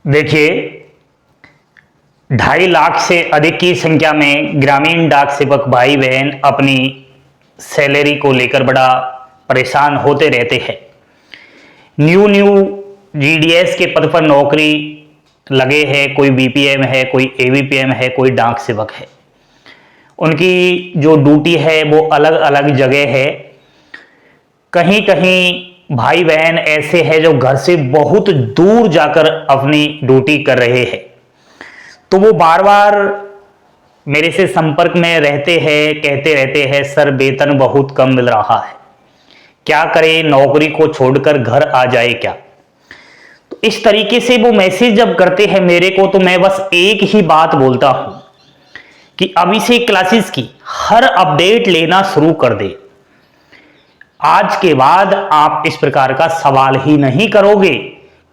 देखिए, 2.5 लाख से अधिक की संख्या में ग्रामीण डाक सेवक भाई बहन अपनी सैलरी को लेकर बड़ा परेशान होते रहते हैं। न्यू जीडीएस के पद पर नौकरी लगे हैं, कोई बीपीएम है, कोई एवीपीएम है, कोई डाक सेवक है। उनकी जो ड्यूटी है वो अलग अलग जगह है। कहीं कहीं भाई बहन ऐसे हैं जो घर से बहुत दूर जाकर अपनी ड्यूटी कर रहे हैं, तो वो बार बार मेरे से संपर्क में रहते हैं, कहते रहते हैं सर वेतन बहुत कम मिल रहा है, क्या करें, नौकरी को छोड़कर घर आ जाए क्या। तो इस तरीके से वो मैसेज जब करते हैं मेरे को, तो मैं बस एक ही बात बोलता हूं कि अभी से क्लासेस की हर अपडेट लेना शुरू कर दे। आज के बाद आप इस प्रकार का सवाल ही नहीं करोगे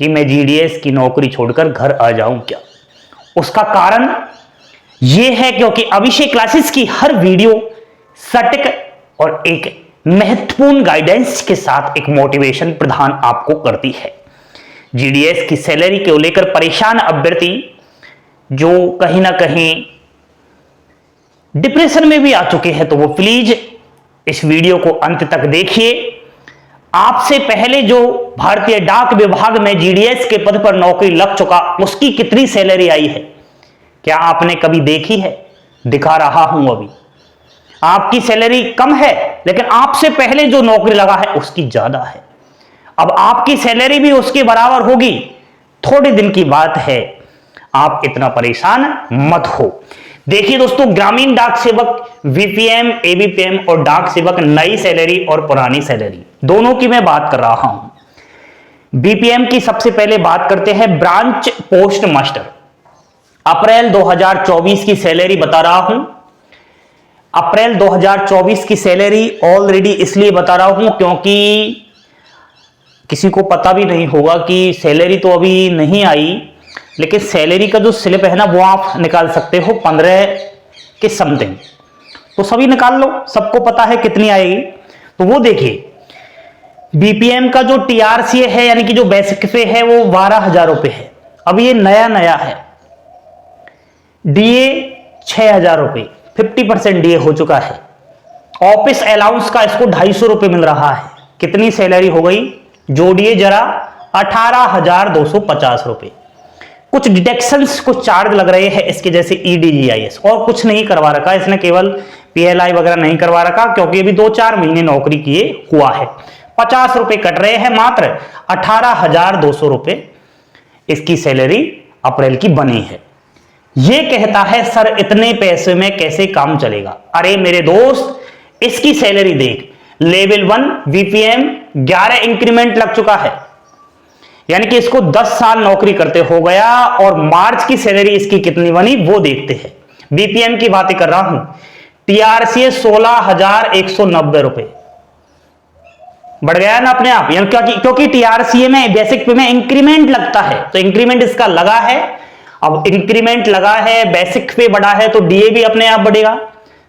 कि मैं जीडीएस की नौकरी छोड़कर घर आ जाऊं क्या। उसका कारण यह है क्योंकि अभिषेक क्लासेस की हर वीडियो सटीक और एक महत्वपूर्ण गाइडेंस के साथ एक मोटिवेशन प्रदान आपको करती है। जीडीएस की सैलरी को लेकर परेशान अभ्यर्थी जो कहीं ना कहीं डिप्रेशन में भी आ चुके हैं, तो वो प्लीज इस वीडियो को अंत तक देखिए। आपसे पहले जो भारतीय डाक विभाग में जीडीएस के पद पर नौकरी लग चुका, उसकी कितनी सैलरी आई है क्या आपने कभी देखी है? दिखा रहा हूं अभी। आपकी सैलरी कम है, लेकिन आपसे पहले जो नौकरी लगा है उसकी ज्यादा है। अब आपकी सैलरी भी उसके बराबर होगी, थोड़े दिन की बात है, आप इतना परेशान मत हो। देखिए दोस्तों, ग्रामीण डाक सेवक, वीपीएम, एबीपीएम और डाक सेवक नई सैलरी और पुरानी सैलरी दोनों की मैं बात कर रहा हूं। बीपीएम की सबसे पहले बात करते हैं, ब्रांच पोस्ट मास्टर। अप्रैल 2024 की सैलरी बता रहा हूं। अप्रैल 2024 की सैलरी ऑलरेडी इसलिए बता रहा हूं क्योंकि किसी को पता भी नहीं होगा कि सैलरी तो अभी नहीं आई, लेकिन सैलरी का जो स्लिप है ना, वो आप निकाल सकते हो 15 के समथिंग, तो सभी निकाल लो, सबको पता है कितनी आएगी। तो वो देखिए, बीपीएम का जो टीआरसी है यानी कि जो बेसिक पे है वो 12,000 रुपए है, अब ये नया है। डीए 6,000 रुपए, 50% डीए हो चुका है। ऑफिस अलाउंस का इसको 250 रुपए मिल रहा है। कितनी सैलरी हो गई जोड़िए जरा, 18,250 रुपए। कुछ डिडक्शंस, कुछ चार्ज लग रहे हैं इसके, जैसे ईडीजीआईएस, और कुछ नहीं करवा रखा इसने, केवल पीएलआई वगैरह नहीं करवा रखा क्योंकि अभी 2-4 महीने नौकरी किए हुआ है। 50 रुपए कट रहे हैं, मात्र 18,200 रुपए इसकी सैलरी अप्रैल की बनी है। ये कहता है सर इतने पैसे में कैसे काम चलेगा। अरे मेरे दोस्त, इसकी सैलरी देख, लेवल 1 वीपीएम 11 इंक्रीमेंट लग चुका है, यानी कि इसको 10 साल नौकरी करते हो गया, और मार्च की सैलरी इसकी कितनी बनी वो देखते हैं। बीपीएम की बातें कर रहा हूं। टीआरसीए 16,190 रुपए बढ़ गया ना अपने आप, क्योंकि टीआरसीए में बेसिक पे में इंक्रीमेंट लगता है, तो इंक्रीमेंट इसका लगा है। अब इंक्रीमेंट लगा है, बेसिक पे बढ़ा है, तो डीए भी अपने आप बढ़ेगा।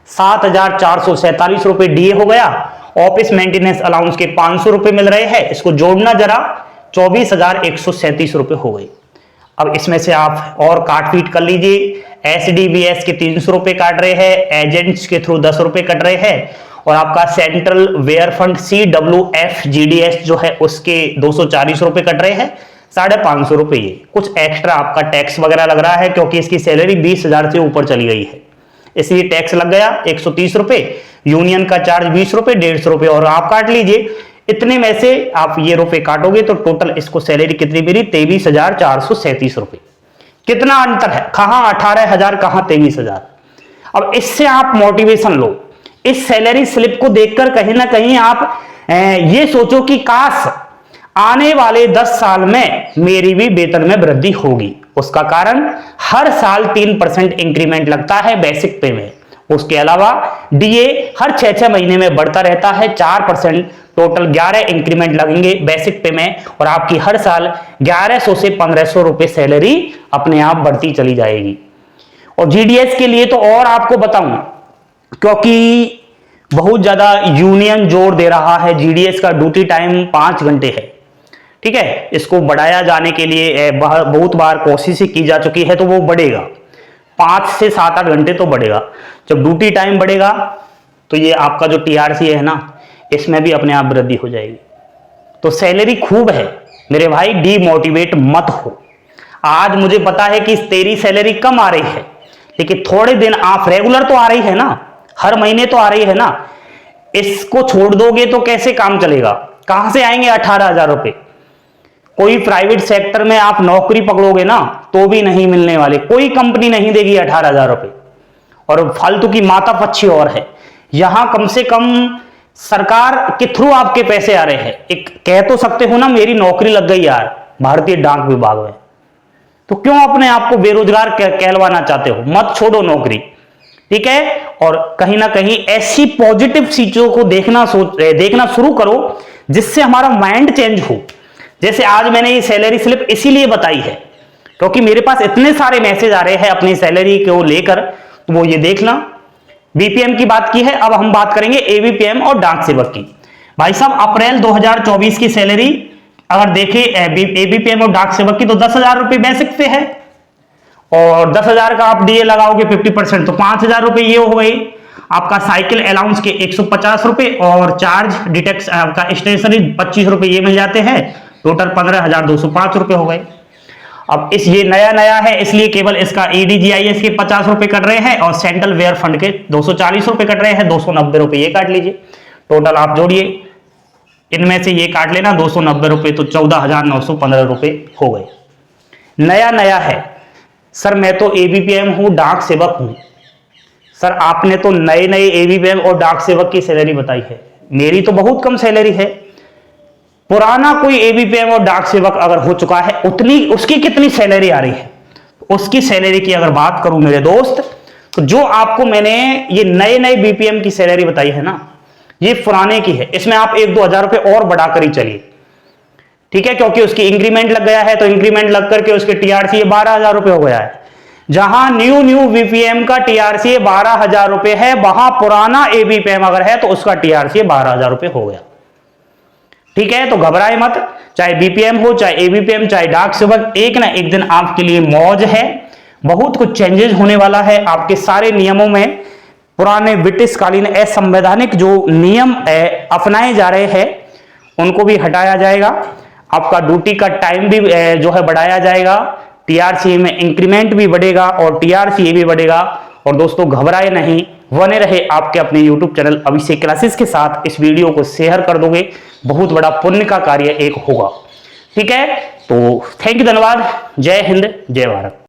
7,447 रुपए डीए हो गया। ऑफिस मेंटेनेंस अलाउंस के 500 रुपए मिल रहे हैं, इसको जोड़ना जरा, 24,137 रुपए हो गए। अब इसमें से आप और काट पीट कर लीजिए। एसडीबीएस के 300 रुपए काट रहे हैं, एजेंट्स के थ्रू 10 रुपए कट रहे हैं, और आपका सेंट्रल वेयर फंड CWF GDS जो है उसके 240 रुपए कट रहे हैं, 550 रुपए। ये कुछ एक्स्ट्रा आपका टैक्स वगैरह लग रहा है क्योंकि इसकी सैलरी 20,000 से ऊपर चली गई है, इसलिए टैक्स लग गया 130 रुपए, यूनियन का चार्ज 20 रुपए, 150 रुपए और आप काट लीजिए। इतने में से आप ये रुपए काटोगे तो टोटल इसको सैलरी कितनी मिली, 23,437 रुपए। कितना अंतर है, कहां 18,000 कहां 23,000। अब इससे आप मोटिवेशन लो, इस सैलरी स्लिप को देखकर कहीं ना कहीं आप ये सोचो कि काश आने वाले 10 साल में मेरी भी वेतन में वृद्धि होगी। उसका कारण हर साल 3% इंक्रीमेंट लगता है बेसिक पे में, उसके अलावा डीए हर 6-6 महीने में बढ़ता रहता है 4%, टोटल 11 इंक्रीमेंट लगेंगे बेसिक पे में, और आपकी हर साल 1100 से 1500 रुपए सैलरी अपने आप बढ़ती चली जाएगी। और जीडीएस के लिए तो और आपको बताऊं, क्योंकि बहुत ज्यादा यूनियन जोर दे रहा है, जीडीएस का ड्यूटी टाइम 5 घंटे है, ठीक है, इसको बढ़ाया जाने के लिए बहुत बार कोशिश की जा चुकी है, तो वो बढ़ेगा 5 से 7-8 घंटे तो बढ़ेगा। जब ड्यूटी टाइम बढ़ेगा तो ये आपका जो टीआरसी है ना, इसमें भी अपने आप वृद्धि हो जाएगी। तो सैलरी खूब है मेरे भाई, डीमोटिवेट मत हो। आज मुझे पता है कि तेरी सैलरी कम आ रही है, लेकिन थोड़े दिन आप रेगुलर तो आ रही है ना, हर महीने तो आ रही है ना, इसको छोड़ दोगे तो कैसे काम चलेगा? कहां से आएंगे 18,000 रुपए? कोई प्राइवेट सेक्टर में आप नौकरी पकड़ोगे ना तो भी नहीं मिलने वाले, कोई कंपनी नहीं देगी 18,000 रुपए। और फालतू की माता पक्षी और है, यहां कम से कम सरकार के थ्रू आपके पैसे आ रहे हैं। एक कह तो सकते हो ना मेरी नौकरी लग गई यार भारतीय डाक विभाग में, तो क्यों अपने आप को बेरोजगार कहलवाना चाहते हो? मत छोड़ो नौकरी, ठीक है। और कहीं ना कहीं ऐसी पॉजिटिव चीजों को देखना शुरू करो जिससे हमारा माइंड चेंज हो। जैसे आज मैंने ये सैलरी स्लिप इसीलिए बताई है क्योंकि मेरे पास इतने सारे मैसेज आ रहे हैं अपनी सैलरी को लेकर, तो वो ये देखना। बीपीएम की बात की है, अब हम बात करेंगे एबीपीएम और डाक सेवक की। भाई साहब, अप्रैल 2024 की सैलरी अगर देखें एबीपीएम और डाक सेवक की तो 10,000 रुपए बेसिक पे है, और 10,000 का आप डीए लगाओगे 50% तो 5,000 रुपए ये हो गई। आपका साइकिल अलाउंस के 150 रुपए और चार्ज डिटेक्स आपका स्टेशनरी 25 रुपए ये मिल जाते हैं, टोटल 15,205 रुपए हो गए। अब ये नया है इसलिए केवल इसका एडीजीआईएस के 50 रुपए कट रहे हैं और सेंट्रल वेयर फंड के 240 रुपए कट रहे हैं, 290 रुपए ये काट लीजिए। टोटल आप जोड़िए, इनमें से ये काट लेना 290 रुपए, तो 14,915 रुपए हो गए। नया है सर, मैं तो एबीपीएम हूं, डाक सेवक हूं। सर आपने तो नए एबीपीएम और डाक सेवक की सैलरी बताई है, मेरी तो बहुत कम सैलरी है। पुराना कोई एबीपीएम और डाक सेवक अगर हो चुका है उतनी उसकी कितनी सैलरी आ रही है? उसकी सैलरी की अगर बात करूं मेरे दोस्त, तो जो आपको मैंने ये नए बीपीएम की सैलरी बताई है ना, ये पुराने की है। इसमें आप 1-2 हजार रुपए और बढ़ाकर ही चलिए, ठीक है, क्योंकि उसकी इंक्रीमेंट लग गया है, तो इंक्रीमेंट लग करके उसके टीआरसी 12,000 रुपए हो गया है। जहां न्यू बीपीएम का टीआरसी 12,000 रुपए है, वहां पुराना एबीपीएम अगर है तो उसका टीआरसी 12,000 रुपए हो गया, ठीक है। तो घबराए मत, चाहे बीपीएम हो, चाहे एबीपीएम, चाहे डाक सेवक, एक ना एक दिन आपके लिए मौज है। बहुत कुछ चेंजेस होने वाला है आपके सारे नियमों में। पुराने ब्रिटिशकालीन असंवैधानिक जो नियम अपनाए जा रहे हैं उनको भी हटाया जाएगा। आपका ड्यूटी का टाइम भी जो है बढ़ाया जाएगा, टीआरसी में इंक्रीमेंट भी बढ़ेगा और टीआरसी भी बढ़ेगा। और दोस्तों घबराए नहीं, बने रहे आपके अपने यूट्यूब चैनल अभिषेक क्लासेस के साथ। इस वीडियो को शेयर कर दोगे, बहुत बड़ा पुण्य का कार्य एक होगा, ठीक है। तो थैंक यू, धन्यवाद, जय हिंद, जय भारत।